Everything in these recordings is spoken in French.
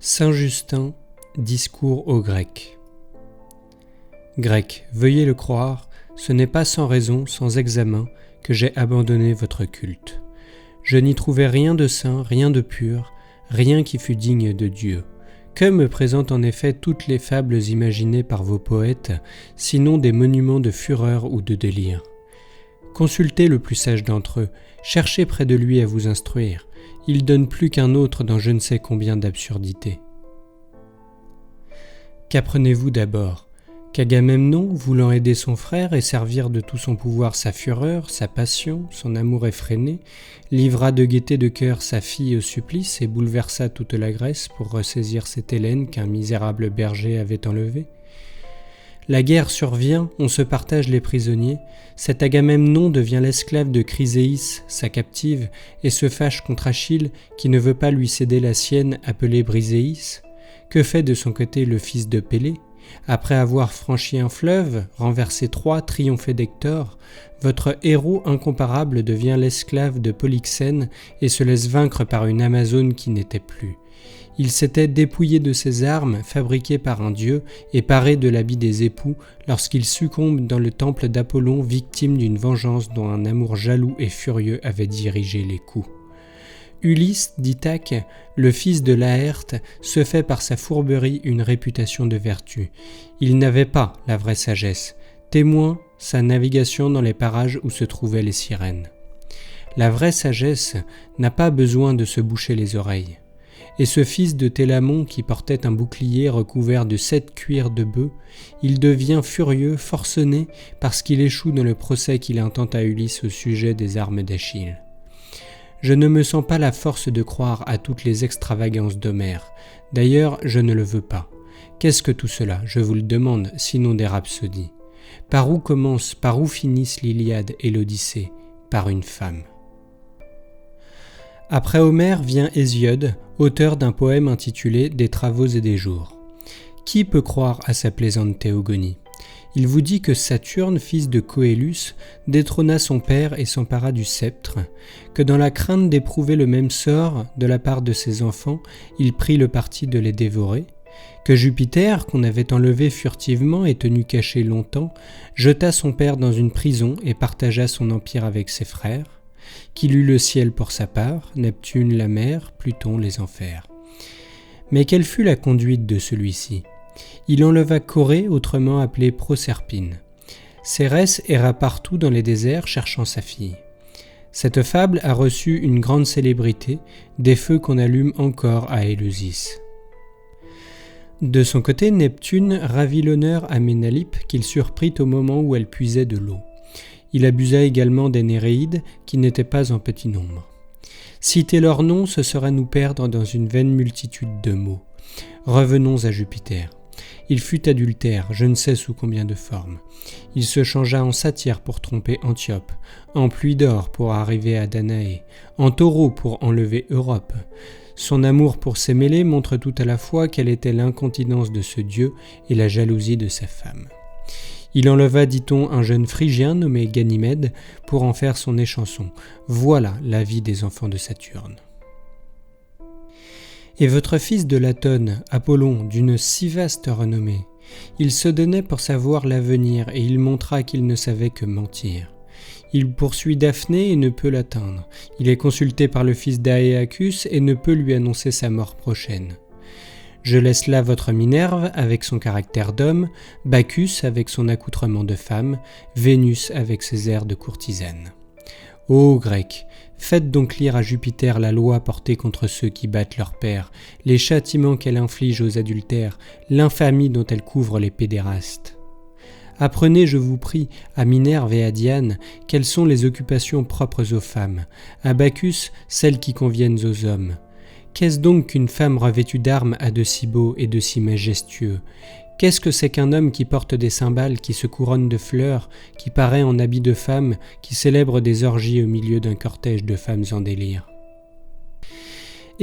Saint Justin, discours aux Grecs. Grecs, veuillez le croire, ce n'est pas sans raison, sans examen, que j'ai abandonné votre culte. Je n'y trouvais rien de saint, rien de pur, rien qui fût digne de Dieu. Que me présentent en effet toutes les fables imaginées par vos poètes, sinon des monuments de fureur ou de délire? Consultez le plus sage d'entre eux, cherchez près de lui à vous instruire. Il donne plus qu'un autre dans je ne sais combien d'absurdités. Qu'apprenez-vous d'abord? Qu'Agamemnon, voulant aider son frère et servir de tout son pouvoir sa fureur, sa passion, son amour effréné, livra de gaieté de cœur sa fille au supplice et bouleversa toute la Grèce pour ressaisir cette Hélène qu'un misérable berger avait enlevée? La guerre survient, on se partage les prisonniers, cet Agamemnon devient l'esclave de Chryséis, sa captive, et se fâche contre Achille qui ne veut pas lui céder la sienne appelée Briséis. Que fait de son côté le fils de Pélée? Après avoir franchi un fleuve, renversé Troie, triomphé d'Hector, votre héros incomparable devient l'esclave de Polyxène et se laisse vaincre par une Amazone qui n'était plus. Il s'était dépouillé de ses armes, fabriquées par un dieu, et paré de l'habit des époux, lorsqu'il succombe dans le temple d'Apollon, victime d'une vengeance dont un amour jaloux et furieux avait dirigé les coups. Ulysse d'Ithaque, le fils de Laërte, se fait par sa fourberie une réputation de vertu. Il n'avait pas la vraie sagesse, témoin sa navigation dans les parages où se trouvaient les sirènes. La vraie sagesse n'a pas besoin de se boucher les oreilles. Et ce fils de Télamon qui portait un bouclier recouvert de 7 cuirs de bœuf, il devient furieux, forcené, parce qu'il échoue dans le procès qu'il intente à Ulysse au sujet des armes d'Achille. Je ne me sens pas la force de croire à toutes les extravagances d'Homère. D'ailleurs, je ne le veux pas. Qu'est-ce que tout cela, je vous le demande, sinon des rhapsodies? Par où commencent, par où finissent l'Iliade et l'Odyssée? Par une femme. Après Homère vient Hésiode, auteur d'un poème intitulé « Des travaux et des jours ». Qui peut croire à sa plaisante théogonie? Il vous dit que Saturne, fils de Coélus, détrôna son père et s'empara du sceptre, que dans la crainte d'éprouver le même sort de la part de ses enfants, il prit le parti de les dévorer, que Jupiter, qu'on avait enlevé furtivement et tenu caché longtemps, jeta son père dans une prison et partagea son empire avec ses frères, qu'il eut le ciel pour sa part, Neptune la mer, Pluton les enfers. Mais quelle fut la conduite de celui-ci? Il enleva Corée, autrement appelée Proserpine. Cérès erra partout dans les déserts cherchant sa fille. Cette fable a reçu une grande célébrité, des feux qu'on allume encore à Éleusis. De son côté, Neptune ravit l'honneur à Ménalippe qu'il surprit au moment où elle puisait de l'eau. Il abusa également des Néréides, qui n'étaient pas en petit nombre. Citer leurs noms, ce serait nous perdre dans une vaine multitude de mots. Revenons à Jupiter. Il fut adultère, je ne sais sous combien de formes. Il se changea en satyre pour tromper Antiope, en pluie d'or pour arriver à Danaé, en taureau pour enlever Europe. Son amour pour ses mêlées montre tout à la fois quelle était l'incontinence de ce dieu et la jalousie de sa femme. Il enleva, dit-on, un jeune Phrygien nommé Ganymède pour en faire son échanson. Voilà la vie des enfants de Saturne. Et votre fils de Latone, Apollon, d'une si vaste renommée, il se donnait pour savoir l'avenir et il montra qu'il ne savait que mentir. Il poursuit Daphné et ne peut l'atteindre. Il est consulté par le fils d'Aéacus et ne peut lui annoncer sa mort prochaine. Je laisse là votre Minerve avec son caractère d'homme, Bacchus avec son accoutrement de femme, Vénus avec ses airs de courtisane. Ô Grecs, faites donc lire à Jupiter la loi portée contre ceux qui battent leur père, les châtiments qu'elle inflige aux adultères, l'infamie dont elle couvre les pédérastes. Apprenez, je vous prie, à Minerve et à Diane, quelles sont les occupations propres aux femmes, à Bacchus, celles qui conviennent aux hommes. Qu'est-ce donc qu'une femme revêtue d'armes a de si beau et de si majestueux? Qu'est-ce que c'est qu'un homme qui porte des cymbales, qui se couronne de fleurs, qui paraît en habit de femme, qui célèbre des orgies au milieu d'un cortège de femmes en délire?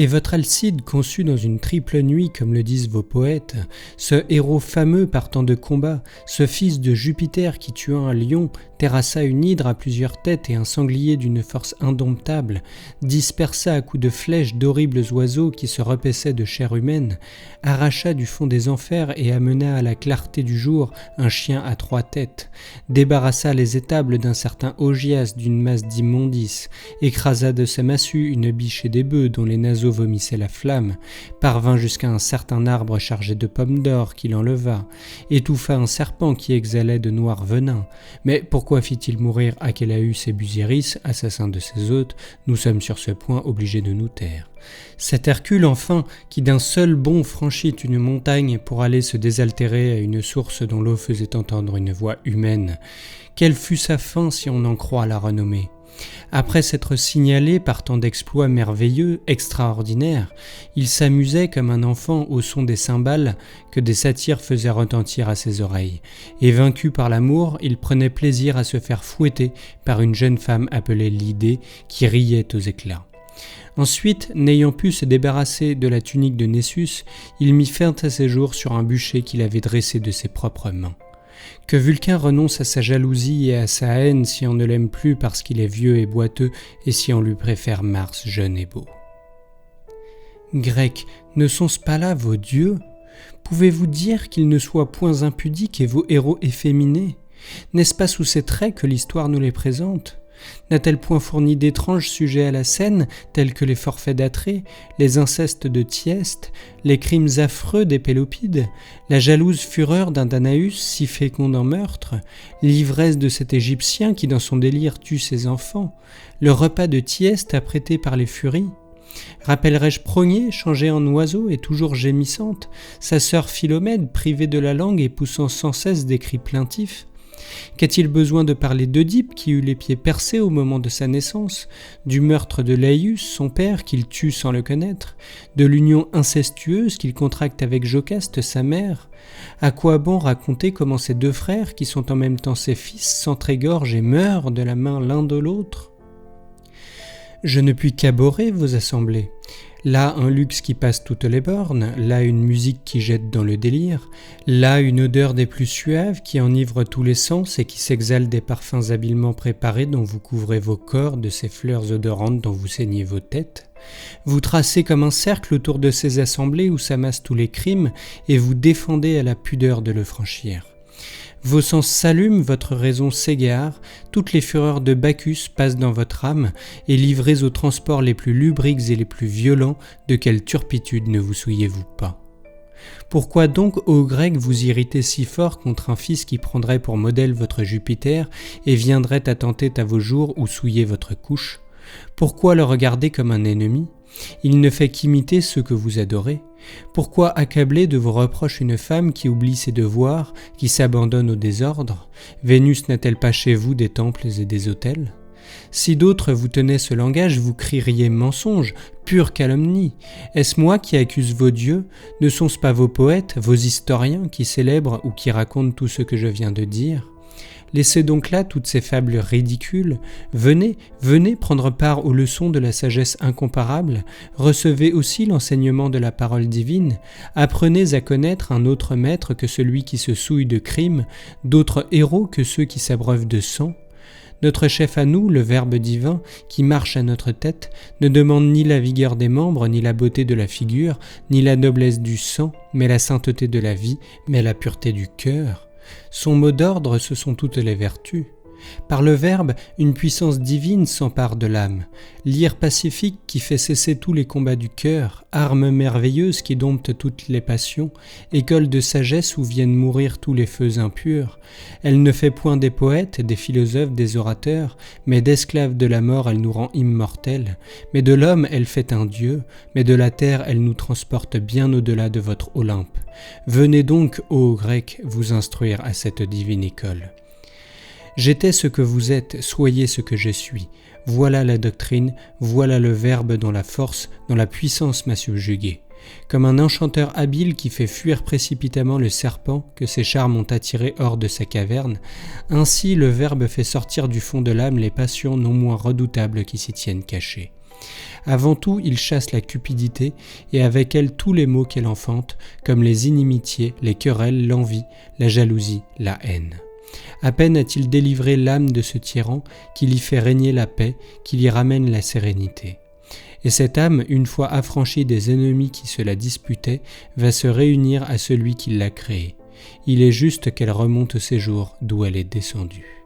Et votre Alcide conçu dans une triple nuit, comme le disent vos poètes, ce héros fameux partant de combat, ce fils de Jupiter qui tua un lion, terrassa une hydre à plusieurs têtes et un sanglier d'une force indomptable, dispersa à coups de flèches d'horribles oiseaux qui se repaissaient de chair humaine, arracha du fond des enfers et amena à la clarté du jour un chien à 3 têtes, débarrassa les étables d'un certain Augias d'une masse d'immondices, écrasa de sa massue une biche et des bœufs dont les naseaux vomissaient la flamme, parvint jusqu'à un certain arbre chargé de pommes d'or qu'il enleva, étouffa un serpent qui exhalait de noirs venins. Mais pourquoi fit-il mourir Achélaüs et Busiris, assassins de ses hôtes? Nous sommes sur ce point obligés de nous taire. Cet Hercule enfin, qui d'un seul bond franchit une montagne pour aller se désaltérer à une source dont l'eau faisait entendre une voix humaine, quelle fut sa fin si on en croit la renommée? Après s'être signalé par tant d'exploits merveilleux, extraordinaires, il s'amusait comme un enfant au son des cymbales que des satyres faisaient retentir à ses oreilles, et vaincu par l'amour, il prenait plaisir à se faire fouetter par une jeune femme appelée Lydée qui riait aux éclats. Ensuite, n'ayant pu se débarrasser de la tunique de Nessus, il mit fin à ses jours sur un bûcher qu'il avait dressé de ses propres mains. Que Vulcain renonce à sa jalousie et à sa haine si on ne l'aime plus parce qu'il est vieux et boiteux et si on lui préfère Mars jeune et beau. Grecs, ne sont-ce pas là vos dieux? Pouvez-vous dire qu'ils ne soient point impudiques et vos héros efféminés? N'est-ce pas sous ces traits que l'histoire nous les présente? N'a-t-elle point fourni d'étranges sujets à la scène, tels que les forfaits d'Atrée, les incestes de Thyeste, les crimes affreux des Pélopides, la jalouse fureur d'un Danaüs si fécond en meurtre, l'ivresse de cet Égyptien qui dans son délire tue ses enfants, le repas de Thyeste apprêté par les Furies? Rappellerai-je Progné, changée en oiseau et toujours gémissante, sa sœur Philomède privée de la langue et poussant sans cesse des cris plaintifs? Qu'a-t-il besoin de parler d'Oedipe qui eut les pieds percés au moment de sa naissance, du meurtre de Laïus, son père, qu'il tue sans le connaître, de l'union incestueuse qu'il contracte avec Jocaste, sa mère? À quoi bon raconter comment ces deux frères, qui sont en même temps ses fils, s'entr'égorgent et meurent de la main l'un de l'autre? Je ne puis qu'aborer vos assemblées. Là un luxe qui passe toutes les bornes, là une musique qui jette dans le délire, là une odeur des plus suaves qui enivre tous les sens et qui s'exhale des parfums habilement préparés dont vous couvrez vos corps, de ces fleurs odorantes dont vous ceignez vos têtes. Vous tracez comme un cercle autour de ces assemblées où s'amassent tous les crimes et vous défendez à la pudeur de le franchir. Vos sens s'allument, votre raison s'égare, toutes les fureurs de Bacchus passent dans votre âme, et livrés aux transports les plus lubriques et les plus violents, de quelle turpitude ne vous souillez-vous pas? Pourquoi donc, ô Grecs, vous irritez si fort contre un fils qui prendrait pour modèle votre Jupiter et viendrait attenter à vos jours ou souiller votre couche? Pourquoi le regarder comme un ennemi? Il ne fait qu'imiter ceux que vous adorez. Pourquoi accabler de vos reproches une femme qui oublie ses devoirs, qui s'abandonne au désordre? Vénus n'a-t-elle pas chez vous des temples et des autels? Si d'autres vous tenaient ce langage, vous crieriez mensonge, pure calomnie. Est-ce moi qui accuse vos dieux? Ne sont-ce pas vos poètes, vos historiens qui célèbrent ou qui racontent tout ce que je viens de dire? Laissez donc là toutes ces fables ridicules, venez prendre part aux leçons de la sagesse incomparable, recevez aussi l'enseignement de la parole divine, apprenez à connaître un autre maître que celui qui se souille de crimes, d'autres héros que ceux qui s'abreuvent de sang. Notre chef à nous, le Verbe divin, qui marche à notre tête, ne demande ni la vigueur des membres, ni la beauté de la figure, ni la noblesse du sang, mais la sainteté de la vie, mais la pureté du cœur. Son mot d'ordre, ce sont toutes les vertus. Par le Verbe, une puissance divine s'empare de l'âme, lyre pacifique qui fait cesser tous les combats du cœur, arme merveilleuse qui dompte toutes les passions, école de sagesse où viennent mourir tous les feux impurs. Elle ne fait point des poètes, des philosophes, des orateurs, mais d'esclaves de la mort elle nous rend immortels, mais de l'homme elle fait un dieu, mais de la terre elle nous transporte bien au-delà de votre Olympe. Venez donc, ô Grecs, vous instruire à cette divine école. J'étais ce que vous êtes, soyez ce que je suis. Voilà la doctrine, voilà le Verbe dont la force, dont la puissance m'a subjugué. Comme un enchanteur habile qui fait fuir précipitamment le serpent que ses charmes ont attiré hors de sa caverne, ainsi le Verbe fait sortir du fond de l'âme les passions non moins redoutables qui s'y tiennent cachées. Avant tout, il chasse la cupidité et avec elle tous les maux qu'elle enfante, comme les inimitiés, les querelles, l'envie, la jalousie, la haine. À peine a-t-il délivré l'âme de ce tyran qu'il y fait régner la paix, qu'il y ramène la sérénité. Et cette âme, une fois affranchie des ennemis qui se la disputaient, va se réunir à celui qui l'a créée. Il est juste qu'elle remonte au séjour d'où elle est descendue.